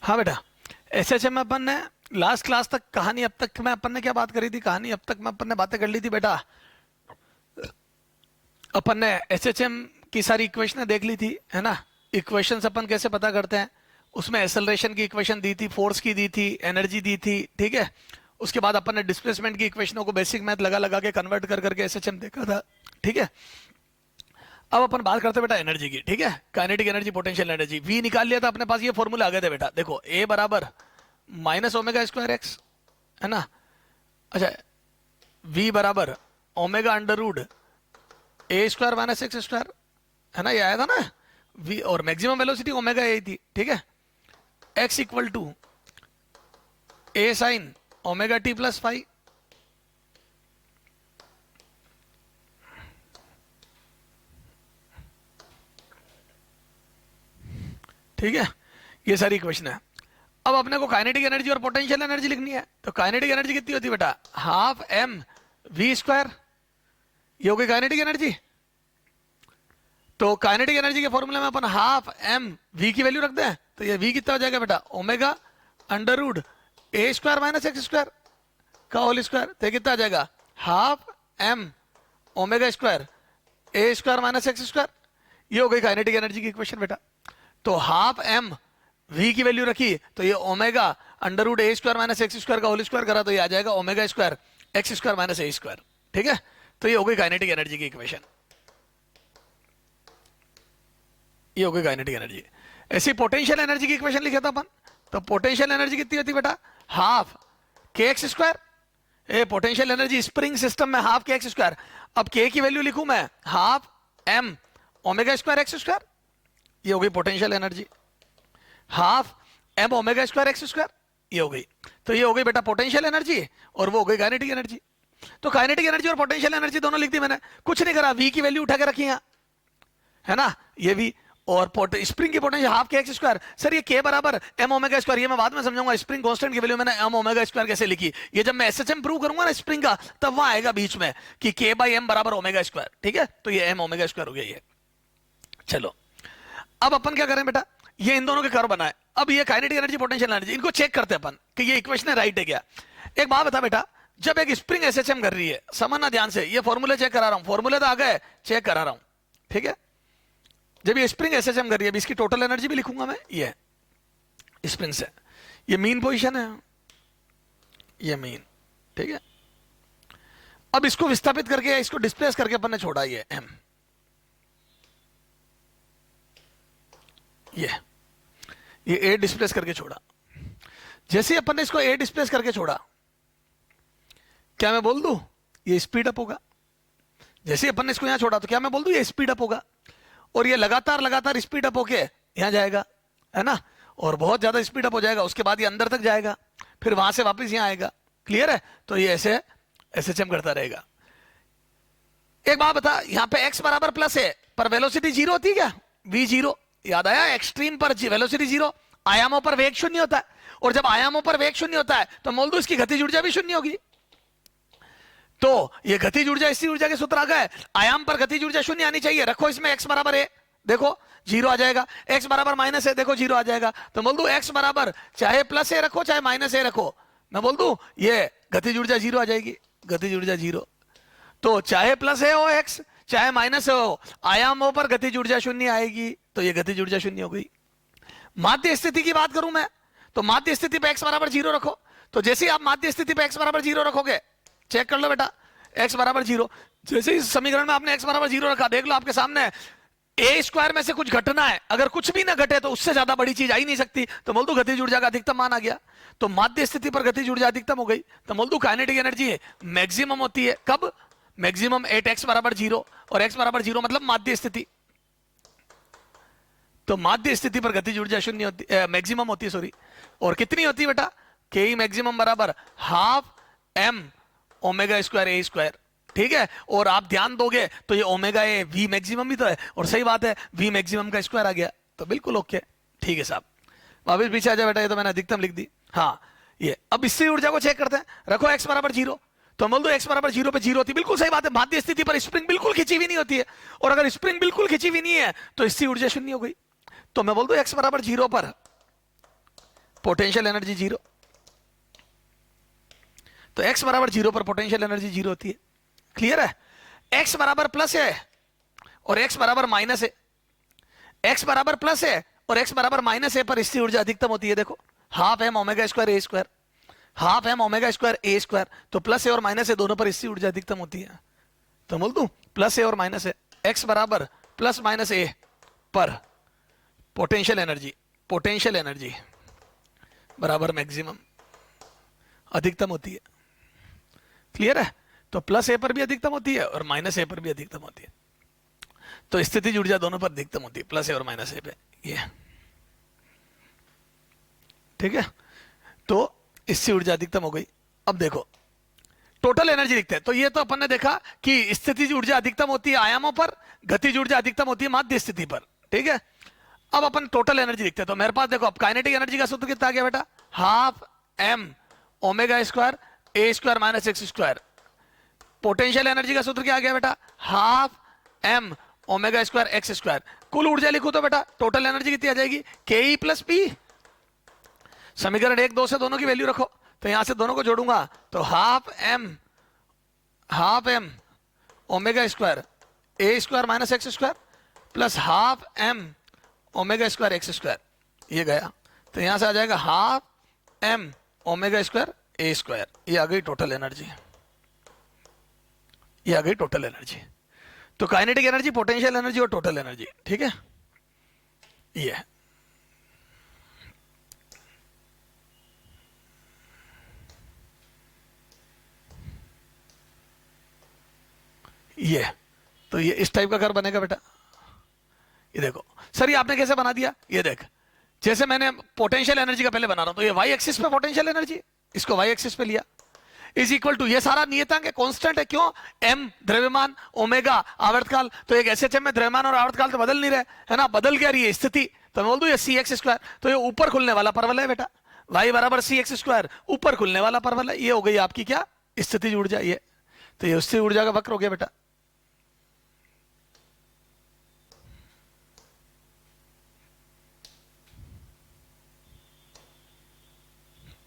हाँ बेटा, एसएचएम में अपन ने लास्ट क्लास तक कहानी, अब तक में अपन ने क्या बात करी थी, कहानी अब तक में अपन ने बातें कर ली थी बेटा। अपन ने एसएचएम की सारी इक्वेशन देख ली थी, है ना। इक्वेशंस अपन कैसे पता करते हैं, उसमें एक्सेलरेशन की इक्वेशन दी थी, फोर्स की दी थी, एनर्जी दी थी, ठीक है। उसके बाद अपन ने डिस्प्लेसमेंट की इक्वेशनों को बेसिक मैथ लगा लगा के कन्वर्ट कर करके एसएचएम देखा था, ठीक है। अब अपन बात करते हैं बेटा एनर्जी की, ठीक है। Kinetic energy, potential energy, V निकाल लिया था अपने पास, ये फॉर्मूला आ गए थे बेटा। देखो ए बराबर माइनस ओमेगा स्क्वायर एक्स, है ना। अच्छा, वी बराबर omega under root A square minus x square, है ना, ये आया था ना। वी और मैक्सिमम वेलोसिटी ओमेगा ए थी, ठीक है। X equal to A sine omega t plus five, ठीक है। ये सारी इक्वेशन है। अब अपने को काइनेटिक एनर्जी और पोटेंशियल एनर्जी लिखनी है। तो काइनेटिक एनर्जी कितनी होती है बेटा, हाफ एम वी स्क्वायर, ये हो गई काइनेटिक एनर्जी। तो काइनेटिक एनर्जी के फॉर्मूले में अपन हाफ एम वी की वैल्यू रखते हैं, तो ये वी कितना हो जाएगा बेटा, omega under root A square minus x square का होल स्क्वायर। तो कितना आ जाएगा, half M omega square A square minus x square. ये हो गई काइनेटिक एनर्जी की इक्वेशन बेटा। तो हाफ एम वी की वैल्यू रखी, तो ये omega under root A square minus x square का होल स्क्वायर करा, तो ये आ जाएगा omega square x square minus A square, ठीक है। तो ये हो गई काइनेटिक एनर्जी की इक्वेशन, ये हो गई काइनेटिक एनर्जी। ऐसी पोटेंशियल एनर्जी की इक्वेशन लिखा था अपन। तो पोटेंशियल एनर्जी कितनी होती बेटा, half k x square. A potential energy spring system में हाफ के एक्स स्क्वायर। अब के की वैल्यू लिखूं मैं half M omega square x square, ये हो गई potential energy. Half M omega square x square, ये हो गई। तो ये हो गई बेटा पोटेंशियल एनर्जी, और वो हो गई काइनेटिक एनर्जी। तो काइनेटिक एनर्जी और पोटेंशियल एनर्जी दोनों लिख दी मैंने, कुछ नहीं करा, वी की वैल्यू उठा के रखी है, है ना, ये भी। और स्प्रिंग की potential half k x square. Sir ये के बराबर एम ओमेगा स्क्वायर, ये मैं बाद में समझाऊंगा। स्प्रिंग कांस्टेंट की वैल्यू मैंने एम ओमेगा स्क्वायर कैसे लिखी, ये जब मैं एसएचएम प्रूव करूंगा ना स्प्रिंग का, तब वहां आएगा बीच में कि के बाई एम बराबर ओमेगा स्क्वायर, ठीक है। तो ये एम ओमेगा स्क्वायर हो गया ये। चलो अब अपन क्या करें बेटा, ये इन दोनों के कर्व बनाए। अब ये काइनेटिक एनर्जी पोटेंशियल एनर्जी, इनको चेक करते हैं अपन कि ये इक्वेशन है राइट है क्या। एक बात बता बेटा, जब एक स्प्रिंग एसएचएम कर रही है, समझना ध्यान से, ये फॉर्मूले चेक करा रहा हूं, फॉर्मूले तो आ गए, चेक करा रहा हूं, ठीक है। जब ये स्प्रिंग एसएचएम कर रही है, इसकी टोटल एनर्जी भी लिखूंगा मैं, ये स्प्रिंग से, ये मीन पोजीशन है, ये मीन, ठीक है। अब इसको विस्थापित करके, इसको डिस्प्लेस करके अपन ने छोड़ा ये एम, ये ए डिस्प्लेस करके छोड़ा। जैसे अपन ने इसको ए डिस्प्लेस करके छोड़ा, क्या मैं बोल दूं ये स्पीड अप होगा। जैसे अपन ने इसको यहां छोड़ा, तो क्या मैं बोल दूं ये स्पीड अप होगा, और ये लगातार लगातार स्पीड अप होके यहां जाएगा, है ना, और बहुत ज्यादा स्पीड अप हो जाएगा। उसके बाद ये अंदर तक जाएगा, फिर वहां से वापस यहां आएगा, क्लियर है। तो ये ऐसे एसएचएम करता रहेगा। एक बात बता, यहां पे एक्स बराबर प्लस है, पर वेलोसिटी जीरो होती है क्या, वी जीरो, याद आया, एक्सट्रीम पर वेलोसिटी जीरो, आयामों पर वेग शून्य होता है। और जब आयामों पर वेग शून्य होता है, तो मोल दो इसकी गतिज ऊर्जा भी शून्य होगी। तो ये गतिज ऊर्जा स्थिर ऊर्जा के सूत्र आ गए, आयाम पर गतिज ऊर्जा शून्य आनी चाहिए। रखो इसमें एक्स बराबर है, देखो जीरो आ जाएगा, एक्स बराबर माइनस है, देखो जीरो आ जाएगा। तो बोल दू एक्स बराबर चाहे प्लस ए रखो चाहे माइनस ए रखो, मैं बोल दू ये गतिज ऊर्जा जीरो आ जाएगी, गतिज ऊर्जा जीरो। तो चाहे प्लस ए हो एक्स, चाहे माइनस हो, आयामों पर गतिज ऊर्जा शून्य आएगी, तो ये गतिज ऊर्जा शून्य हो गई। माध्य स्थिति की बात करूं मैं, तो माध्य स्थिति पे एक्स बराबर जीरो रखो। तो जैसे ही आप माध्य स्थिति पे एक्स बराबर जीरो रखोगे, चेक कर लो बेटा, एक्स बराबर जीरो, जैसे इस समीकरण में आपने एक्स बराबर जीरो रखा, देख लो आपके सामने ए स्क्वायर में से कुछ घटना है, अगर कुछ भी ना घटे तो उससे ज्यादा बड़ी चीज आ ही नहीं सकती। तो बोल दो गतिज ऊर्जा का अधिकतम मान आ गया, तो माध्य स्थिति पर गतिज ऊर्जा अधिकतम हो गई। तो बोल दो काइनेटिक एनर्जी मैक्सिमम होती है कब, मैक्सिमम एट एक्स बराबर जीरो, और एक्स बराबर जीरो मतलब माध्य स्थिति। तो माध्य स्थिति पर गतिज ऊर्जा शून्य होती, मैक्सिमम होती है, सॉरी। और कितनी होती है बेटा, के ई मैक्सिमम बराबर half M omega square A square, ठीक है। और आप ध्यान दोगे तो ये ओमेगा ए वी मैक्सिमम भी तो है, और सही बात है, वी मैक्सिमम का स्क्वायर आ गया, तो बिल्कुल ओके, ठीक है साहब। वापस पीछे आ जाए बेटा, ये तो मैंने अधिकतम लिख दी। हाँ ये, अब इससे ऊर्जा को चेक करते हैं। रखो एक्स बराबर जीरो, तो बोल दो एक्स बराबर जीरो पे जीरो होती, बिल्कुल सही बात है। माध्य स्थिति पर स्प्रिंग बिल्कुल खिंची हुई नहीं होती है, और अगर स्प्रिंग बिल्कुल खिंची हुई नहीं है तो इसकी ऊर्जा शून्य हो गई। तो मैं बोल दो एक्स बराबर जीरो पर पोटेंशियल एनर्जी जीरो। तो x बराबर जीरो पर पोटेंशियल एनर्जी जीरो होती है। क्लियर है? x बराबर प्लस है और x बराबर माइनस है, x बराबर प्लस है और x बराबर माइनस है पर स्थिर ऊर्जा अधिकतम होती है। देखो half M omega square A square, half M omega square A square, तो प्लस है और माइनस है दोनों पर स्थिर ऊर्जा अधिकतम होती है। तो बोल दूं प्लस है और माइनस है, x बराबर प्लस माइनस ए पर पोटेंशियल एनर्जी, पोटेंशियल एनर्जी बराबर मैक्सिमम अधिकतम होती है। क्लियर है? तो प्लस ए पर भी अधिकतम होती है और माइनस ए पर भी अधिकतम होती है। तो स्थितिज ऊर्जा दोनों पर अधिकतम होती है, प्लस ए और माइनस ए पे। ये ठीक है? तो इससे ऊर्जा अधिकतम हो गई। अब देखो टोटल एनर्जी लिखते हैं। तो ये तो अपन ने देखा कि स्थितिज ऊर्जा अधिकतम होती है आयामों पर, गतिज ऊर्जा अधिकतम होती है माध्य स्थिति पर। ठीक है? अब अपन टोटल एनर्जी लिखते हैं। तो मेरे पास देखो अब काइनेटिक एनर्जी का सूत्र कितना आ गया बेटा? Half M omega square A square minus x square. Potential energy का सूत्र क्या आ गया बेटा? Half M omega square x square. कुल ऊर्जा लिखो तो बेटा टोटल एनर्जी कितनी आ जाएगी? के ई प्लस पी। समीकरण 1 2 से दोनों की वैल्यू रखो, तो यहां से दोनों को जोड़ूंगा तो half M omega square A square minus x square plus half M omega square x square. ये गया तो यहां से आ जाएगा half M omega square A square. ये आ गई टोटल एनर्जी, ये आ गई टोटल एनर्जी। तो काइनेटिक एनर्जी, पोटेंशियल एनर्जी और टोटल एनर्जी। ठीक है? ये ये तो ये इस टाइप का कर्व बनेगा बेटा। ये देखो सर ये आपने कैसे बना दिया? ये देख जैसे मैंने पोटेंशियल एनर्जी का पहले बना रहा हूं, तो ये वाई एक्सिस पे पोटेंशियल एनर्जी, इसको वाई एक्सिस पे लिया, इज इक्वल टू ये सारा नियतांक है, कांस्टेंट है। क्यों? एम द्रव्यमान, ओमेगा आवर्तकाल। तो एक एसएचएम में द्रव्यमान और आवर्तकाल तो बदल नहीं रहे है ना, बदल गया रही है स्थिति। तो मैं बोल दूं ये सी एक्स स्क्वायर, तो ये ऊपर खुलने वाला परवल है बेटा। वाई बराबर सी एक्स स्क्वायर, ऊपर खुलने वाला परवल है। ये हो गई आपकी क्या? स्थितिज ऊर्जा। ये तो ये स्थिर ऊर्जा का वक्र हो गया बेटा।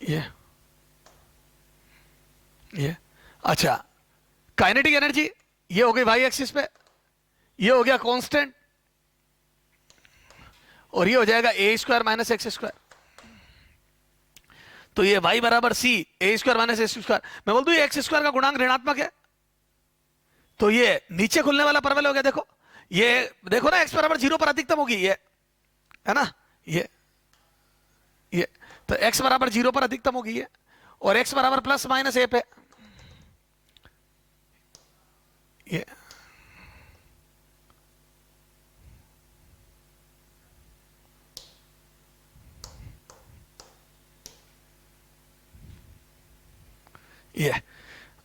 ये अच्छा काइनेटिक एनर्जी ये हो गई वाई एक्सिस पे, ये हो गया कांस्टेंट और ये हो जाएगा ए स्क्वायर माइनस एक्स स्क्वायर। तो ये वाई बराबर सी ए स्क्वायर माइनस एक्स स्क्वायर। मैं बोल दूं ये एक्स स्क्वायर का गुणांक ऋणात्मक है, तो ये नीचे खुलने वाला परवल हो गया। देखो ये देखो ना एक्स बराबर जीरो पर अधिकतम होगी ये, है ना? ये तो एक्स बराबर जीरो पर अधिकतम होगी ये, और एक्स बराबर प्लस माइनस ए पे ये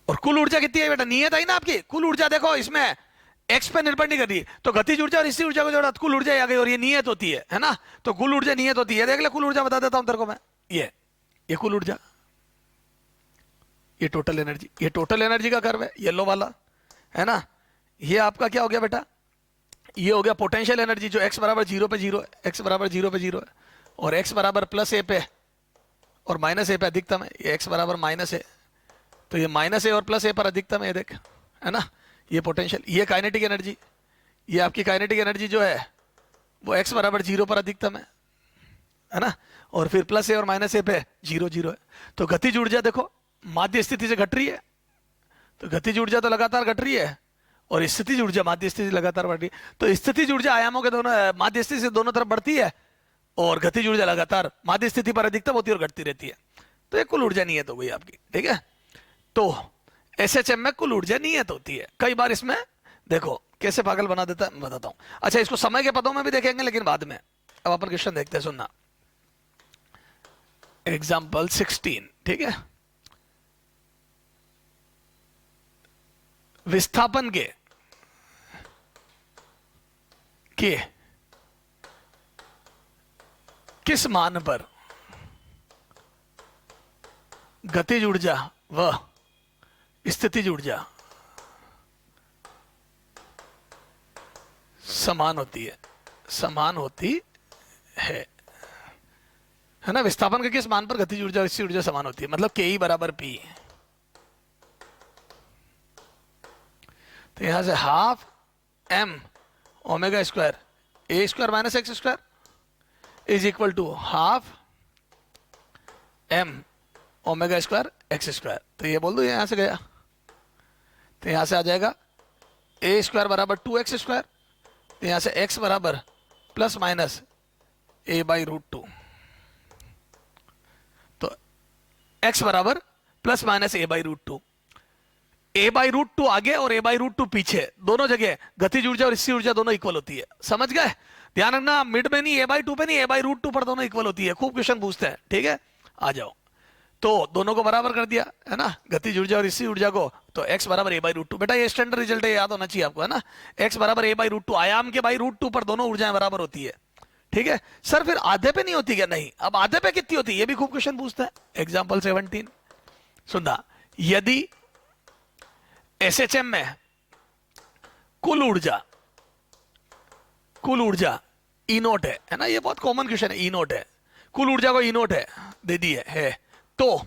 और कुल ऊर्जा कितनी है बेटा? नियत आई ना आपकी कुल ऊर्जा। देखो इसमें एक्स पे निर्भर नहीं कर रही, तो गतिज ऊर्जा और स्थिर ऊर्जा को जोड़ा तो कुल ऊर्जा आ गई, और ये नियत होती है ना? तो कुल ऊर्जा नियत होती है। देख ले कुल ऊर्जा बता देता हूं तेरे को मैं। ये कुल ऊर्जा, ये टोटल एनर्जी, ये टोटल एनर्जी का कर्व है येलो वाला, है ना? ये आपका क्या हो गया बेटा? ये हो गया पोटेंशियल एनर्जी जो एक्स बराबर जीरो पे जीरो है, एक्स बराबर जीरो पे जीरो है, और एक्स बराबर प्लस ए पे और माइनस ए पे अधिकतम है। ये एक्स बराबर माइनस है, तो ये माइनस ए और प्लस ए पर अधिकतम है, देख, है ना? ये पोटेंशियल, ये काइनेटिक एनर्जी, ये आपकी काइनेटिक एनर्जी जो है वो एक्स बराबर जीरो पर अधिकतम है ना? और फिर प्लस ए और माइनस ए पे जीरो जीरो है। तो गतिज ऊर्जा देखो माध्य स्थिति से घट रही है, तो गतिज ऊर्जा तो लगातार घट रही है और स्थितिज ऊर्जा माध्य स्थिति लगातार बढ़ रही है। तो स्थितिज ऊर्जा आयामों के दोनों माध्य स्थिति से दोनों तरफ बढ़ती है और गतिज ऊर्जा लगातार माध्य स्थिति पर अधिकतम होती है और घटती रहती है। तो ये कुल ऊर्जा नियत हो गई आपकी। ठीक है? तो एसएचएम में कुल ऊर्जा नियत होती है। कई बार इसमें देखो कैसे पागल बना देता है, बताता हूं। अच्छा इसको समय के पदों में भी देखेंगे लेकिन बाद में। अब अपन क्वेश्चन देखते हैं, सुनना। एग्जाम्पल 16। ठीक है? विस्थापन के किस मान पर गतिज ऊर्जा व स्थितिज ऊर्जा समान होती है, समान होती है। है ना, विस्थापन के किस मान पर गतिज ऊर्जा और स्थिर ऊर्जा समान होती है, मतलब के ई बराबर पी। तो यहां से half M omega square A square minus x square is equal to half M omega square x square. तो ये बोल दो, यहां से गया, तो यहां से आ जाएगा ए स्क्वायर बराबर 2x स्क्वायर, तो यहां से x बराबर plus minus A by root two. तो x बराबर plus minus A by root two, A by root two आगे और ए बाई रूट टू पीछे, दोनों जगह गतिज ऊर्जा और स्थिर ऊर्जा दोनों इक्वल होती है। समझ गए? ध्यान रखना, मिड में नहीं, ए बाई टू पे नहीं, ए बाई रूट टू पर दोनों इक्वल होती है। खूब क्वेश्चन पूछते हैं, ठीक है। आ जाओ, तो दोनों को बराबर कर दिया है ना, गतिज ऊर्जा और स्थिर ऊर्जा को। तो x बराबर ए बाई रूट टू, बेटा ये स्टैंडर्ड रिजल्ट है, याद होना चाहिए आपको, है ना। x बराबर ए बाई रूट टू, आयाम के बाई रूट टू पर दोनों ऊर्जाएं बराबर होती है, ठीक है। सर फिर आधे पे नहीं होती क्या? नहीं, अब आधे पे कितनी होती है, ये भी खूब क्वेश्चन पूछता है। एग्जाम्पल 17 सुनना, यदि एसएचएम में कुल ऊर्जा ई नोट है ना, ये बहुत कॉमन क्वेश्चन है, ई नोट है, कुल ऊर्जा को ई नोट है दे दी है, तो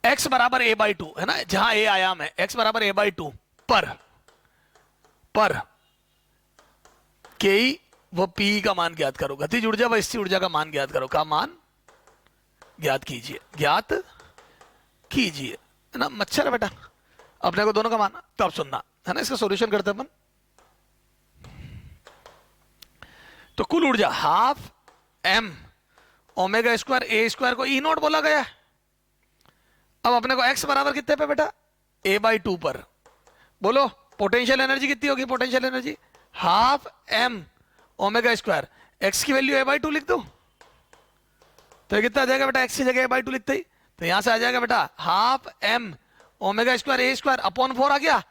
x बराबर ए बाई टू, है ना, जहां ए आयाम है, x बराबर ए बाई टू पर के व पी का मान ज्ञात करो, गतिज ऊर्जा व स्थिर ऊर्जा का मान ज्ञात करो, का मान ज्ञात कीजिए, है ना। मच्छर है बेटा, अपने को दोनों का मान, तो अब सुनना, है ना, इसका सॉल्यूशन करते हैं अपन। तो कुल ऊर्जा half M omega square A square को ई नोट बोला गया है। अब अपने को x बराबर कितने पे बेटा, a बाई टू पर, बोलो पोटेंशियल एनर्जी कितनी होगी, potential energy half M omega square, x की वैल्यू a बाई टू लिख दो, तो ये कितना आ जाएगा बेटा, x की जगह a बाई टू लिखते ही, तो यहां से आ जाएगा बेटा half M omega square A square upon 4 आ गया।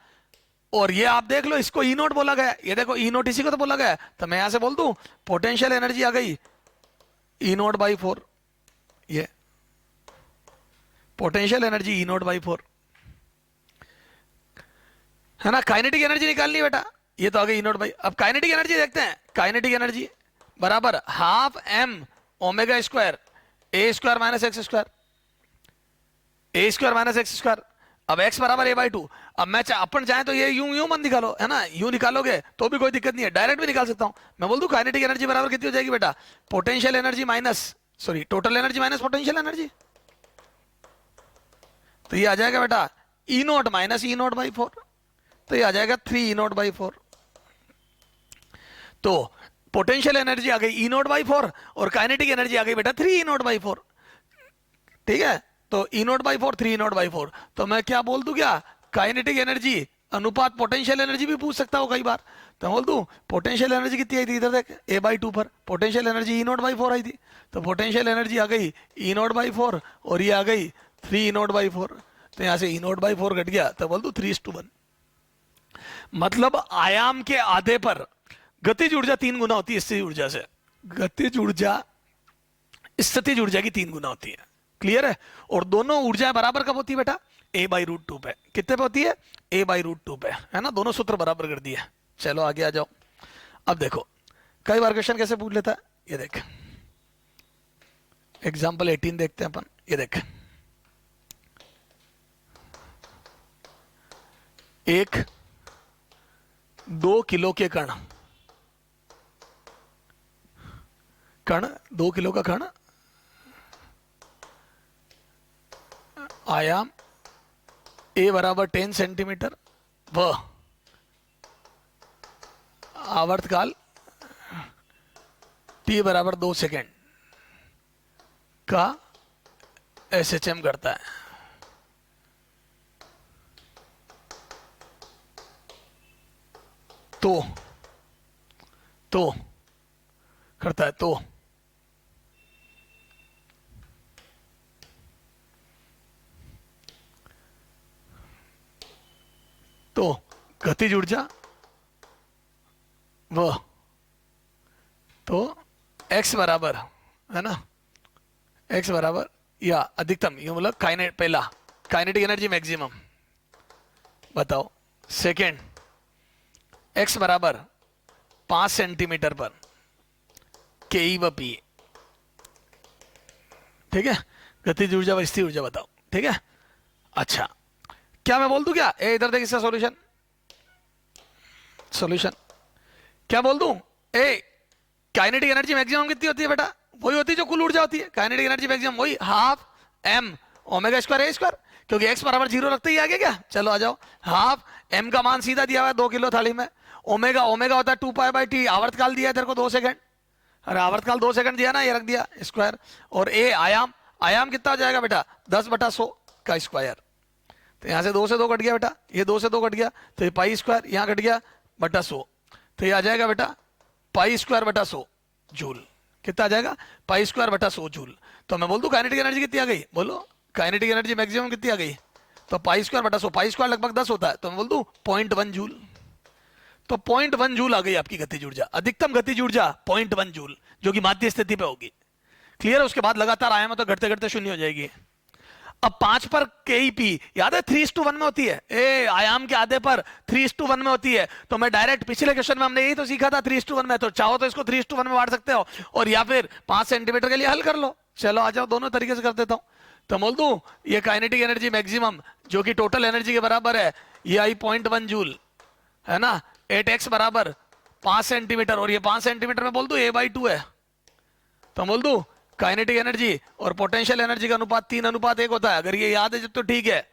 और ये आप देख लो, इसको ई नोट बोला गया, ये देखो ई नोट इसी को तो बोला गया, तो मैं यहां से बोल दूं पोटेंशियल एनर्जी आ गई ई नोट बाई 4, ये potential energy E naught by 4, है ना। काइनेटिक एनर्जी निकालनी है बेटा, ये तो आ गई ई नोट बाई। अब काइनेटिक एनर्जी देखते हैं, काइनेटिक एनर्जी बराबर half M omega square A square minus x square, A square minus x square. अब x बराबर ए बाई टू, अब मैं अपन चाहे तो ये यूं मत निकालो, है ना, यूं निकालोगे तो भी कोई दिक्कत नहीं है, डायरेक्ट भी निकाल सकता हूं। मैं बोल दूं काइनेटिक एनर्जी बराबर कितनी हो जाएगी बेटा, potential energy minus, sorry total energy minus potential energy, तो ये आ जाएगा बेटा E naught minus E naught by 4, तो ये आ जाएगा 3 ई नोट बाई 4। तो पोटेंशियल एनर्जी आ गई ई नोट बाई 4 और काइनेटिक एनर्जी आ गई बेटा 3 ई नोट बाई 4, ठीक है। तो E naught by 4 3 E naught by 4, तो मैं क्या बोल दूं, क्या काइनेटिक एनर्जी अनुपात पोटेंशियल एनर्जी भी पूछ सकता हूं कई बार, तो बोल दूं पोटेंशियल एनर्जी कितनी आई थी, इधर देख ए बाई टू पर potential energy E naught by 4 आई थी, तो पोटेंशियल एनर्जी आ गई ई नोट बाई 4 और ये आ गई 3 ई नोट बाई 4, तो यहां से ई नोट बाई 4 घट गया, तो बोल दूं 3:1। मतलब आयाम के आधे पर गतिज ऊर्जा 3 गुना होती है स्थितिज ऊर्जा से, गतिज ऊर्जा स्थितिज ऊर्जा की 3 गुना होती है, क्लियर है। और दोनों ऊर्जाएं बराबर कब होती है बेटा, a बाई रूट टू पे, कितने पे होती है, a बाई रूट टू पे, है ना, दोनों सूत्र बराबर कर दिए। चलो आगे आ जाओ। अब देखो कई बार क्वेश्चन कैसे पूछ लेता है, ये देख एग्जाम्पल 18 देखते हैं अपन, ये देख एक 2 किलो के कण 2 किलो का कण, आयाम a बराबर 10 सेंटीमीटर व आवर्तकाल t बराबर 2 सेकेंड का एसएचएम करता है। तो करता है, तो गतिज ऊर्जा वो, तो x बराबर, है ना, x बराबर या अधिकतम, ये मतलब पहला काइनेटिक एनर्जी मैक्सिमम, बताओ सेकेंड x बराबर 5 सेंटीमीटर पर के ई व पी, ठीक है, गतिज ऊर्जा व स्थिर ऊर्जा बताओ। ठीक है, अच्छा क्या मैं बोल दूं क्या, ए इधर देख इसका सॉल्यूशन, सॉल्यूशन क्या बोल दूं, ए काइनेटिक एनर्जी मैक्सिमम कितनी होती है बेटा, वही होती है जो कुल ऊर्जा होती है, काइनेटिक एनर्जी मैक्सिमम वही half M omega square A square, क्योंकि एक्स बराबर 0 रखते ही आगे क्या, चलो आ जाओ, हाफ एम का मान सीधा दिया हुआ है 2 किलो थाली में, ओमेगा ओमेगा होता है 2 पाई/टी, आवर्तकाल दिया है तेरे को 2 सेकंड, अरे आवर्तकाल 2 सेकंड दिया ना, ये रख दिया स्क्वायर, और ए आयाम, आयाम कितना हो जाएगा बेटा 10/100 का स्क्वायर, तो यहां से 2 से 2 कट गया बेटा, ये 2 से 2 कट गया, तो ये पाई स्क्वायर यहाँ कट गया बटा 100, तो ये आ जाएगा बेटा पाई स्क्वायर बटा 100 जूल, कितना आ जाएगा पाई स्क्वायर बटा 100 जूल। तो मैं बोल दूं काइनेटिक एनर्जी कितनी आ गई, बोलो काइनेटिक एनर्जी मैक्सिमम कितनी आ गई, तो पाई स्क्वायर बटा 100, पाई स्क्वायर लगभग 10 होता है, तो मैं बोल दूं 0.1 जूल, तो 0.1 जूल आ गई आपकी गतिज ऊर्जा, अधिकतम गतिज ऊर्जा 0.1 जूल, जो कि माध्य स्थिति पे होगी। क्लियर है, उसके बाद लगातार आयाम तो घटते घटते शून्य हो जाएगी। अब 5 पर केईपी याद है 3:1 में होती है, ए आयाम के आधे पर 3:1 में होती है, तो मैं डायरेक्ट पिछले क्वेश्चन में हमने यही तो सीखा था 3:1 में, तो चाहो तो इसको 3:1 में बांट सकते हो, और या फिर 5 सेंटीमीटर के लिए हल कर लो, चलो आ जाओ दोनों तरीके से कर देता हूं। तो बोल दूं ये काइनेटिक एनर्जी मैक्सिमम जो कि टोटल एनर्जी के बराबर है, ये आई 0.1 जूल है ना, 8x बराबर 5 सेंटीमीटर, और ये 5 सेंटीमीटर में बोल दूं a/2 है, तो बोल दूं काइनेटिक एनर्जी और पोटेंशियल एनर्जी का अनुपात 3:1 होता है, अगर ये याद है जब तो ठीक है,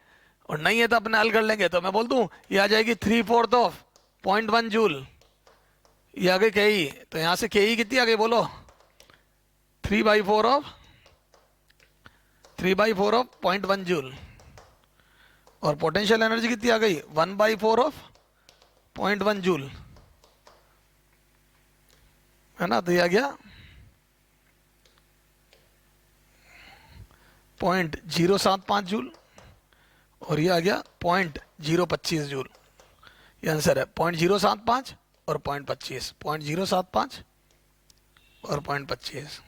और नहीं है तो अपने हल कर लेंगे। तो मैं बोल दूं ये आ जाएगी 3/4 ऑफ 0.1 जूल, ये आ गई के, तो यहां से के कितनी आ गई बोलो 3/4 ऑफ 0.1 जूल, और पोटेंशियल एनर्जी कितनी आ गई 1/4 ऑफ 0.1 जूल, है ना, तो ये आ गया 0.075 जूल, और ये आ गया 0.025 जूल, ये आंसर है 0.075 और 0.25, 0.075 और 0.25।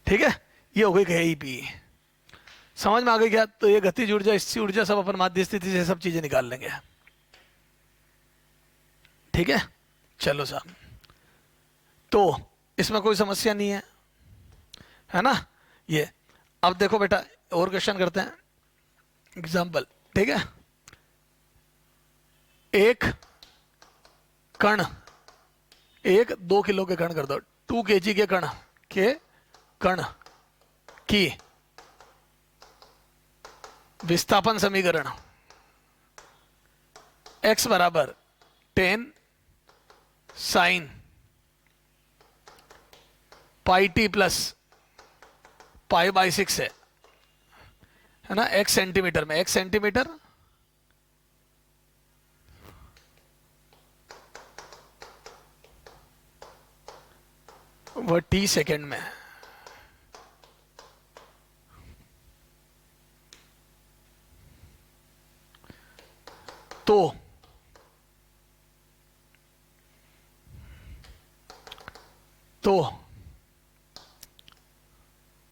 ठीक है, ये हो गई केईपी, समझ में आ गई क्या, तो ये गतिज ऊर्जा स्थिर ऊर्जा सब अपन माध्य स्थिति से सब चीजें निकाल लेंगे। ठीक है, चलो साहब, तो इसमें कोई समस्या नहीं है ना, ये अब देखो बेटा और क्वेश्चन करते हैं, एग्जाम्पल। ठीक है, एक कण, एक 2 किलो के कण कर दो, 2 kg के कण की विस्थापन समीकरण x बराबर 10 sin πt प्लस π/6 है ना, x सेंटीमीटर में, x सेंटीमीटर वह t सेकेंड में, तो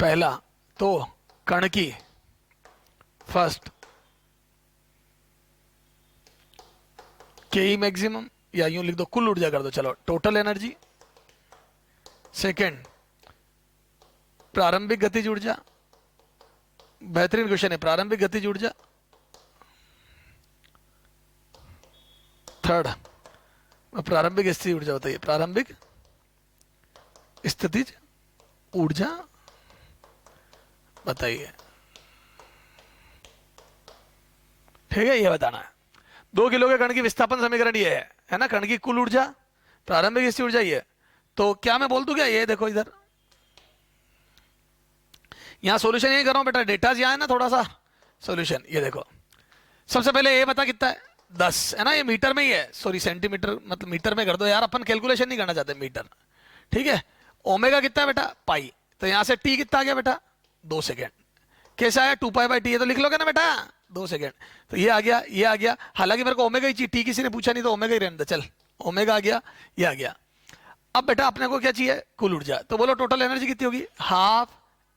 पहला तो कण की फर्स्ट के मैक्सिमम, या यूं लिख दो कुल ऊर्जा कर दो, चलो टोटल एनर्जी, सेकंड प्रारंभिक गतिज ऊर्जा, बेहतरीन क्वेश्चन है, प्रारंभिक गतिज ऊर्जा, थर्ड प्रारंभिक स्थिति ऊर्जा बताइए, प्रारंभिक स्थितिज ऊर्जा बताइए। ठीक है, ये बताना है। 2 किलो के कण की विस्थापन समीकरण ये है ना, कण की कुल ऊर्जा, प्रारंभिक स्थिति ऊर्जा ये, तो क्या मैं बोल दूं क्या, ये देखो इधर, यहां सॉल्यूशन यही कर रहा हूं बेटा, डेटा यहां है ना, थोड़ा सा सॉल्यूशन, ये देखो सबसे पहले ये बता कितना है 10 है ना, ये मीटर में ही है, सॉरी सेंटीमीटर, मतलब मीटर में कर दो यार, अपन कैलकुलेशन नहीं करना चाहते मीटर। ठीक है, ओमेगा कितना है बेटा पाई, तो यहां से टी कितना आ गया बेटा 2 सेकेंड, कैसा आया 2 पाई/टी, ये तो लिख लोगे ना बेटा 2 सेकेंड, तो ये आ गया, ये आ गया, हालांकि मेरे को ओमेगा ही चाहिए, टी किसी ने पूछा नहीं तो ओमेगा ही रहने दे, चल ओमेगा आ गया, ये आ गया। अब बेटा अपने को क्या चाहिए कुल ऊर्जा, तो बोलो टोटल एनर्जी कितनी होगी, half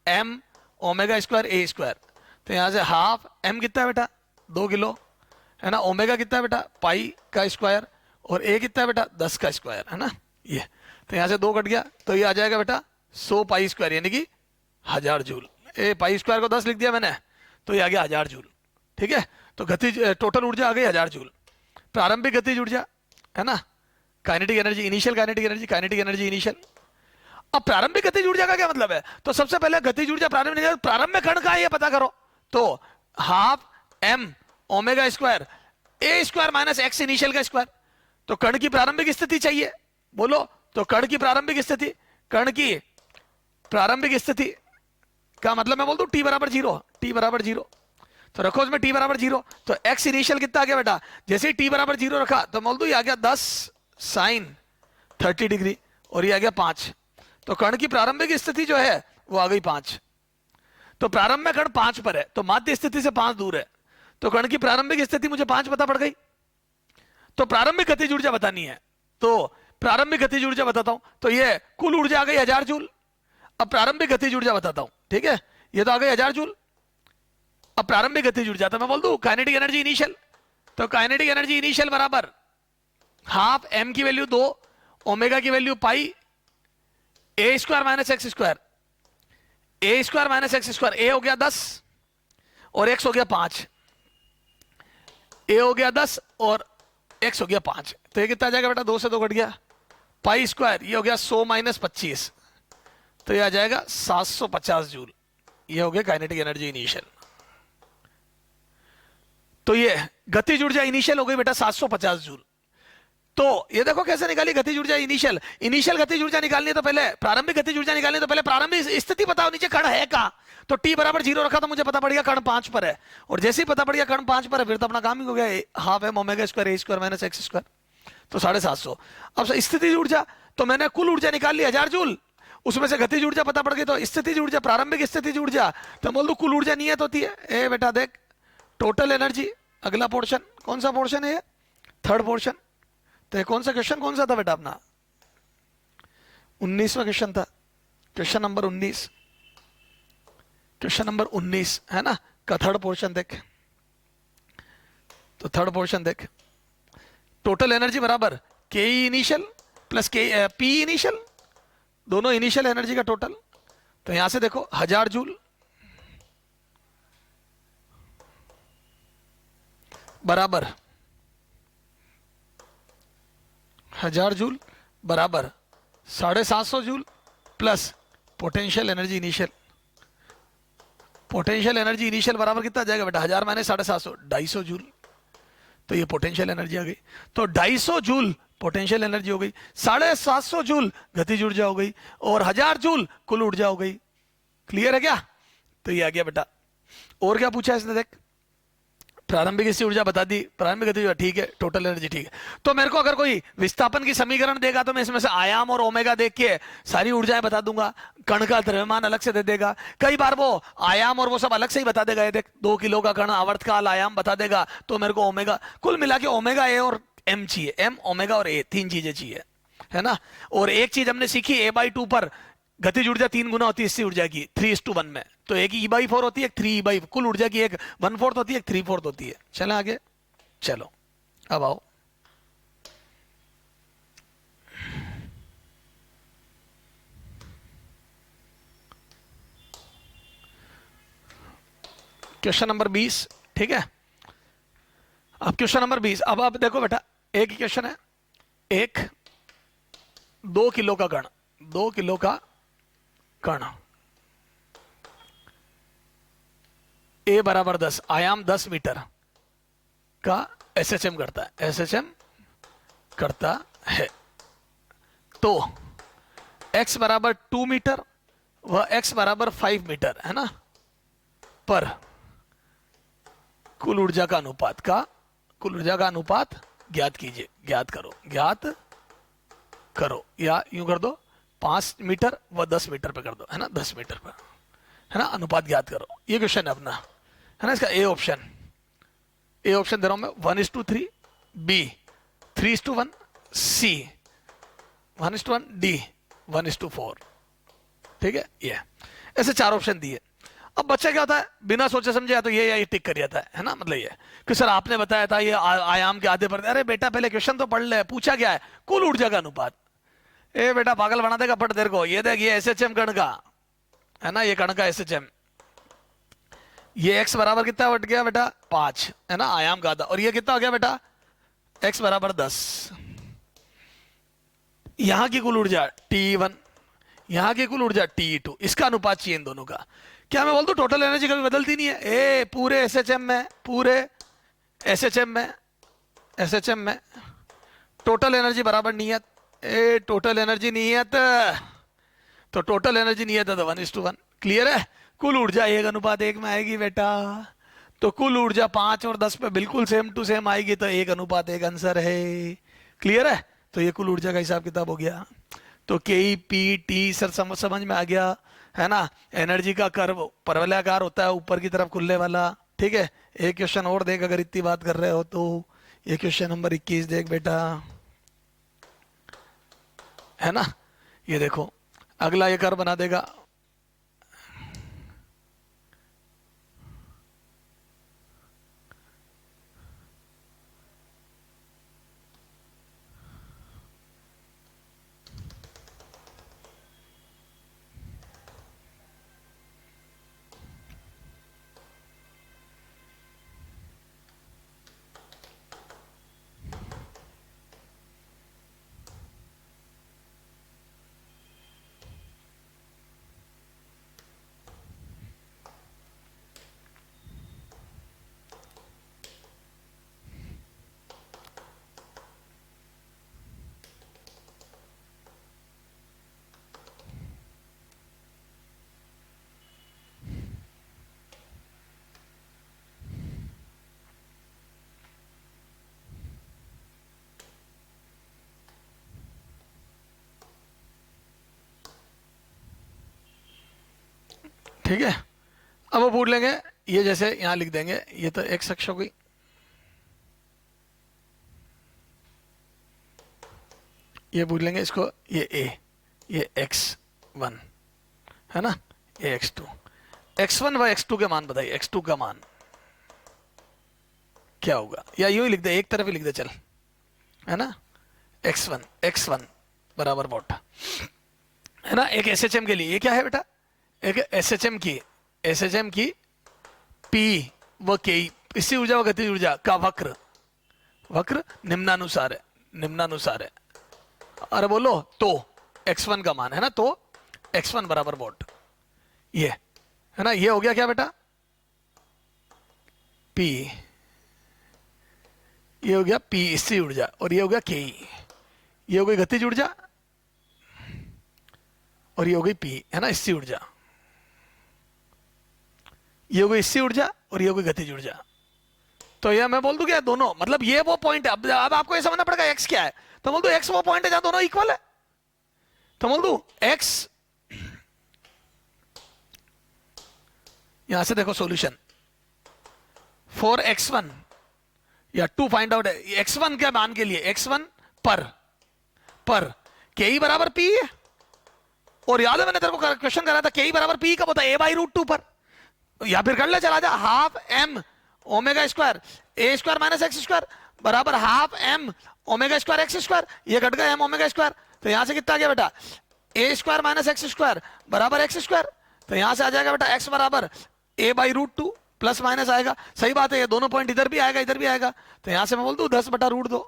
M omega square A square, तो यहां से हाफ एम कितना है बेटा 2 किलो है ना, ओमेगा कितना है बेटा पाई का स्क्वायर, और ए कितना है बेटा 10 का स्क्वायर है ना, ये तो यहां से 2 कट गया, तो ये आ जाएगा बेटा 100 पाई स्क्वायर, यानी कि 1000 जूल। ए पाई स्क्वायर को 10 लिख दिया मैंने, तो ये आ गया 1000 जूल। ठीक है, तो गतिज टोटल ऊर्जा आ गई 1000 जूल। प्रारंभिक गतिज ऊर्जा है ना, kinetic energy, initial kinetic energy, kinetic energy initial. अब प्रारंभिक गतिज ऊर्जा का क्या मतलब है? तो सबसे पहले गतिज ऊर्जा प्रारंभ में कण का है ये पता करो। तो half M omega square A square minus x initial का स्क्वायर। तो कण की प्रारंभिक स्थिति चाहिए, बोलो। तो कण की प्रारंभिक स्थिति, कण की प्रारंभिक स्थिति का मतलब मैं बोल दूं टी बराबर 0, टी बराबर 0। तो रखो इसमें टी बराबर 0, तो एक्स इनिशियल कितना आ गया बेटा? जैसे ही टी बराबर 0 रखा तो बोल दू ये आ गया 10 साइन 30 डिग्री, और ये आ गया 5। तो कण की प्रारंभिक स्थिति जो है वो आ गई 5। तो प्रारंभ में कण 5 पर है, तो माध्य स्थिति से 5 दूर है। तो कण की प्रारंभिक स्थिति मुझे 5 पता पड़ गई। तो प्रारंभिक गतिज ऊर्जा बतानी है, तो प्रारंभिक गतिज ऊर्जा बताता हूं। तो ये कुल ऊर्जा आ गई 1000 जूल। अब प्रारंभिक गतिज ऊर्जा बताता हूं, ठीक है, ये तो आ गई 1000 जूल। अब प्रारंभिक गतिज ऊर्जा तो मैं बोल दूं काइनेटिक एनर्जी इनिशियल। तो काइनेटिक एनर्जी इनिशियल बराबर हाफ एम की वैल्यू 2, ओमेगा की value pi A square minus x square, A square minus x square. ए हो गया 10 और एक्स हो गया 5, ए हो गया 10 और एक्स हो गया 5। तो ये कितना आ जाएगा बेटा? 2 से 2 कट गया, पाई स्क्वायर ये हो गया 100 माइनस 25, तो ये आ जाएगा 750 जूल। ये हो गया काइनेटिक एनर्जी इनिशियल। तो ये गतिज ऊर्जा इनिशियल हो गई बेटा 750 जूल। तो ये देखो कैसे निकाली गतिज ऊर्जा इनिशियल। इनिशियल गतिज ऊर्जा निकालनी है तो पहले प्रारंभिक गतिज ऊर्जा निकालनी है तो पहले प्रारंभिक स्थिति बताओ, नीचे कण है कहां? तो टी बराबर 0 रखा तो मुझे पता पड़ गया कण 5 पर है, और जैसे ही पता पड़ गया कण 5 पर है फिर तो अपना काम ही हो गया, half M omega square A square minus x square, तो 750। अब स्थितिज ऊर्जा तो मैंने कुल ऊर्जा निकाल ली 1000 जूल, उसमें से गतिज ऊर्जा पता पड़ गई। तो स्थितिज ऊर्जा, प्रारंभिक स्थितिज ऊर्जा, तो बोल दो कुल ऊर्जा नियत होती है। ए बेटा देख, टोटल एनर्जी, अगला पोर्शन कौन सा पोर्शन है? Third portion. तो ये कौन सा क्वेश्चन कौन सा था बेटा अपना? 19वां क्वेश्चन था, क्वेश्चन नंबर 19, क्वेश्चन नंबर 19 है ना, का थर्ड पोर्शन देख। तो थर्ड पोर्शन देख, टोटल एनर्जी बराबर के इनिशियल प्लस के पी इनिशियल, दोनों इनिशियल एनर्जी का टोटल। तो यहां से देखो 1000 जूल बराबर 1000 जूल बराबर 750 joule plus potential energy initial. Potential energy initial बराबर कितना जाएगा बेटा? 1000 माइनस 750, 250 जूल। तो ये पोटेंशियल एनर्जी आ गई। तो 250 जूल पोटेंशियल एनर्जी हो गई, 750 जूल गतिज ऊर्जा हो गई, और 1000 जूल कुल ऊर्जा हो गई। क्लियर है क्या? तो ये आ गया बेटा। और क्या पूछा इसने देख, प्रारंभिक स्थिति ऊर्जा बता दी, प्रारंभिक गतिज ऊर्जा ठीक है, टोटल एनर्जी ठीक है। तो मेरे को अगर कोई विस्थापन की समीकरण देगा तो मैं इसमें से आयाम और ओमेगा देख के सारी ऊर्जाएं बता दूंगा, कण का द्रव्यमान अलग से दे देगा। कई बार वो आयाम और वो सब अलग से ही बता देगा, ये देख 2 किलो का कण आवर्तकाल आयाम बता देगा, तो मेरे को ओमेगा, कुल मिला के ओमेगा ए और एम चाहिए, एम ओमेगा और ए, 3 चीजें चाहिए, है ना। और एक चीज हमने सीखी, a/2 पर गतिज ऊर्जा 3 गुना होती है स्थिर ऊर्जा की, 3:1 में। तो एक E/4 होती है, एक 3E/, कुल ऊर्जा की एक 1/4 होती है, एक 3/4 होती है। चलें आगे, चलो अब आओ क्वेश्चन नंबर 20, ठीक है। अब क्वेश्चन नंबर 20, अब आप देखो बेटा, एक क्वेश्चन है, एक 2 किलो का कण, 2 किलो का कण, ए बराबर 10, आयाम 10 मीटर का एसएचएम करता है, एसएचएम करता है। तो x बराबर 2 मीटर व x बराबर 5 मीटर है ना, पर कुल ऊर्जा का अनुपात का, कुल ऊर्जा का अनुपात ज्ञात कीजिए, ज्ञात करो, ज्ञात करो, या यूं कर दो 5 मीटर व 10 मीटर पे कर दो, है ना, 10 मीटर पर, है ना, अनुपात ज्ञात करो। ये क्वेश्चन है अपना, है ना। इसका ए ऑप्शन, ए ऑप्शन दे रहा हूं मैं, 1:3, बी 3:1, सी 1:1, डी 1:4, ठीक है। ये ऐसे 4 ऑप्शन दिए। अब बच्चा क्या होता है, बिना सोचे समझे या तो ये या ये टिक कर जाता है ना, मतलब ये कि सर आपने बताया था ये आयाम के आधे पर। अरे बेटा पहले क्वेश्चन तो पढ़ ले, पूछा क्या है, कुल ऊर्जा का अनुपात। ए बेटा पागल बना देगा पढ़ तेरे को। ये देख, ये एसएचएम कण का है ना, ये कण का एसएचएम, ये x बराबर कितना बढ़ गया बेटा 5, है ना, आयाम का आधा, और ये कितना हो गया बेटा x बराबर 10। यहां की कुल ऊर्जा T1, यहां की कुल ऊर्जा T2, इसका अनुपात चाहिए इन दोनों का। क्या मैं बोल दूं टोटल एनर्जी कभी बदलती नहीं है, ए पूरे एसएचएम में, पूरे एसएचएम में, एसएचएम में टोटल एनर्जी बराबर नियत, ए टोटल एनर्जी नियत, तो टोटल एनर्जी नियत है तो 1:1, क्लियर है। कुल ऊर्जा 1:1 में आएगी बेटा, तो कुल ऊर्जा 5 और 10 पे बिल्कुल सेम टू सेम आएगी, तो 1:1 आंसर है, क्लियर है। तो ये कुल ऊर्जा का हिसाब किताब हो गया। तो के ई पी टी सर समझ में आ गया, है ना। एनर्जी का कर्व परवलयाकार होता है, ऊपर की तरफ खुलने वाला, ठीक है। एक क्वेश्चन और देख अगर इतनी बात कर रहे हो तो, ये क्वेश्चन नंबर 21 देख बेटा, है ना। ये देखो अगला ये कर्व बना देगा, ठीक है। अब वो पूछ लेंगे, ये जैसे यहां लिख देंगे, ये तो एक्स अक्ष हो गई, ये पूछ लेंगे इसको, ये ए, ये x1 है ना, ये x2, x1 व x2 के मान बताइए, x2 का मान क्या होगा, या यूं ही लिख दे, एक तरफ ही लिख दे चल, है ना। x1 बराबर वोट, है ना। एक एसएचएम के लिए ये क्या है बेटा, एक एसएचएम की P व K, इससे ऊर्जा व गतिज ऊर्जा का वक्र निम्नानुसार है। अरे बोलो तो x1 का मान है ना, तो x1 बराबर वोट, ये है ना। ये हो गया क्या बेटा P, ये हो गया P स्थिर ऊर्जा, और ये हो गया K, ये हो गई गतिज ऊर्जा, और ये हो गई P, है ना, स्थिर ऊर्जा। ये हो गई स्थिर ऊर्जा और ये हो गई गतिज ऊर्जा। तो यह मैं बोल दूं क्या, दोनों मतलब ये वो पॉइंट है। अब आपको ये समझना पड़ेगा x क्या है, तो बोल दो x वो पॉइंट है जहां दोनों इक्वल है, तो बोल दू x, यहां से देखो सॉल्यूशन फॉर x1 या टू फाइंड आउट x1 के मान के लिए, x1 पर के बराबर p है, और याद है मैंने तेरे को क्वेश्चन करा था के बराबर p कब होता है, a/√2 पर, या फिर कर ले चला जा, half m omega square A square minus x square बराबर half m omega square x square, ये घट गया m ओमेगा स्क्वायर, तो यहां से कितना आ गया बेटा ए स्क्वायर माइनस एक्स स्क्वायर बराबर एक्स स्क्वायर, तो यहां से आ जाएगा बेटा x बराबर a/√2 प्लस माइनस आएगा, सही बात है, ये दोनों पॉइंट इधर भी आएगा इधर भी आएगा, तो यहां से मैं बोल दूं 10/√2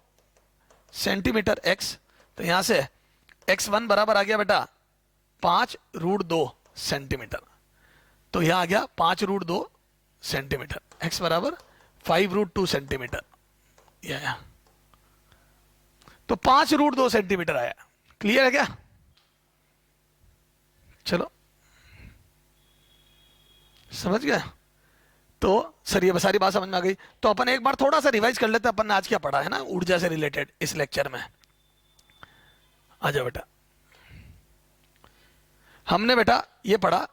सेंटीमीटर x, तो यहां से x1 बराबर आ गया बेटा 5√2 सेंटीमीटर, तो यहां आ गया 5√2 सेंटीमीटर, x बराबर 5√2 सेंटीमीटर, ये आया, तो 5√2 सेंटीमीटर आया। क्लियर है क्या, चलो समझ गया। तो सर ये सारी बात समझ में आ गई, तो अपन एक बार थोड़ा सा रिवाइज कर लेते हैं, अपन ने आज क्या पढ़ा है ना ऊर्जा से रिलेटेड इस लेक्चर में। आ जाओ बेटा, हमने बेटा ये पढ़ा,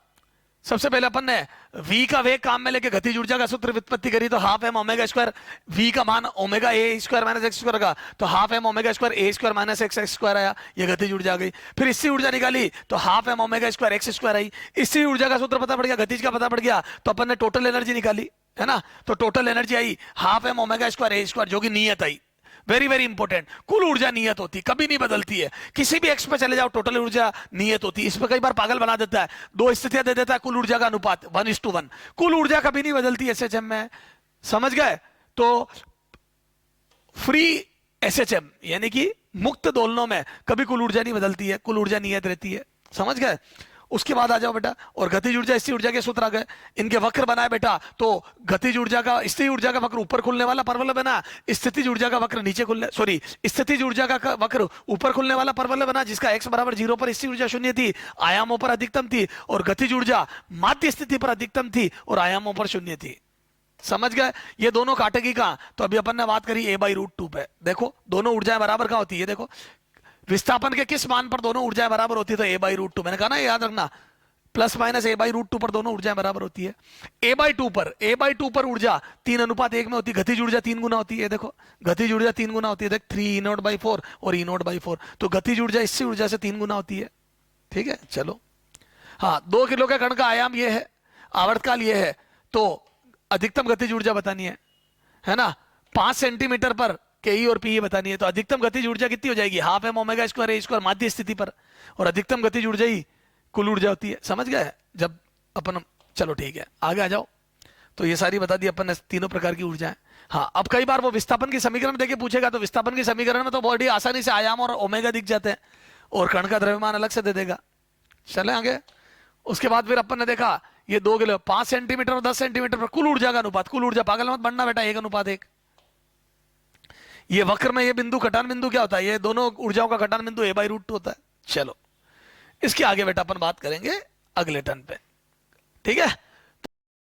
सबसे पहले अपन ने v का वेग काम में लेके गतिज ऊर्जा का सूत्र व्युत्पत्ति करी, तो half m omega square, v का मान omega A square minus x square का, तो half m omega square A square minus x square आया, ये गतिज ऊर्जा आ गई। फिर इससे ऊर्जा निकाली तो half m omega square x square आई, इससे ऊर्जा का सूत्र पता पड़ गया, गतिज का पता पड़ गया, तो अपन ने टोटल एनर्जी निकाली, है ना। तो total energy I half m omega square A square, जो कि नियत आई, वेरी वेरी इंपॉर्टेंट। कुल ऊर्जा नियत होती, कभी नहीं बदलती है। किसी भी एक्स पे चले जाओ, टोटल ऊर्जा नियत होती है। इस पे कई बार पागल बना देता है, दो स्थितियां दे देता है, कुल ऊर्जा का अनुपात 1:1। कुल ऊर्जा कभी नहीं बदलती एसएचएम में, समझ गए? तो फ्री एसएचएम यानी कि मुक्त दोलनों में कभी कुल ऊर्जा नहीं बदलती है, कुल ऊर्जा नियत रहती है, समझ गए? उसके बाद आ जाओ बेटा, और गतिज ऊर्जा स्थिर ऊर्जा के सूत्र आ गए। इनके वक्र बनाए बेटा, तो गतिज ऊर्जा का, स्थिर ऊर्जा का वक्र ऊपर खुलने वाला परवलय बना, स्थितिज ऊर्जा का वक्र नीचे खुलने, सॉरी, स्थितिज ऊर्जा का वक्र ऊपर खुलने वाला परवलय बना, जिसका x बराबर 0 पर स्थिर ऊर्जा शून्य थी, आयामों पर अधिकतम थी, और गतिज ऊर्जा माध्य स्थिति पर अधिकतम थी और आयामों पर शून्य थी। समझ गए? ये दोनों काटेगी कहां? तो अभी अपन ने बात करी a/√2 पे। देखो दोनों ऊर्जाएं बराबर कहां होती है, देखो विस्थापन के किस मान पर दोनों ऊर्जाएं बराबर होती है? तो a/√2। मैंने कहा ना, याद रखना, प्लस माइनस a/√2 पर दोनों ऊर्जाएं बराबर होती है। a/2 पर ऊर्जा 3:1 में होती है, गतिज ऊर्जा 3 गुना होती है। देखो गतिज ऊर्जा 3 गुना होती है, देख 3E0/4 और E0/4, तो गतिज ऊर्जा इससे ऊर्जा से 3 गुना होती है। ठीक है, चलो। हाँ, 2 किलो के कण का आयाम ये है, आवर्तकाल ये है, तो अधिकतम गतिज ऊर्जा बतानी है ना। 5 सेंटीमीटर पर के और पी बतानी है, तो अधिकतम गतिज ऊर्जा कितनी हो जाएगी? Half M omega square A square माध्य स्थिति पर, और अधिकतम गतिज ऊर्जा ही कुल ऊर्जा होती है। समझ गए? जब अपन, चलो ठीक है, आगे आ जाओ। तो ये सारी बता दी अपन ने, तीनों प्रकार की ऊर्जा है। हाँ, अब कई बार वो विस्थापन की समीकरण देके पूछेगा, तो विस्थापन की समीकरण में तो बॉडी आसानी से आयाम और ओमेगा दिख जाते हैं, और कण का द्रव्यमान अलग से दे देगा। चले आगे। उसके बाद फिर अपन ने देखा ये 2 किलो, 5 सेंटीमीटर और 10 सेंटीमीटर पर कुल ऊर्जा का अनुपात, कुल ऊर्जा, पागल मत बनना बेटा, 1:1। ये वक्र में ये बिंदु कटान बिंदु क्या होता है? ये दोनों ऊर्जाओं का कटान बिंदु a/√2 होता है। चलो, इसके आगे बेटा अपन बात करेंगे अगले टर्न पे, ठीक है?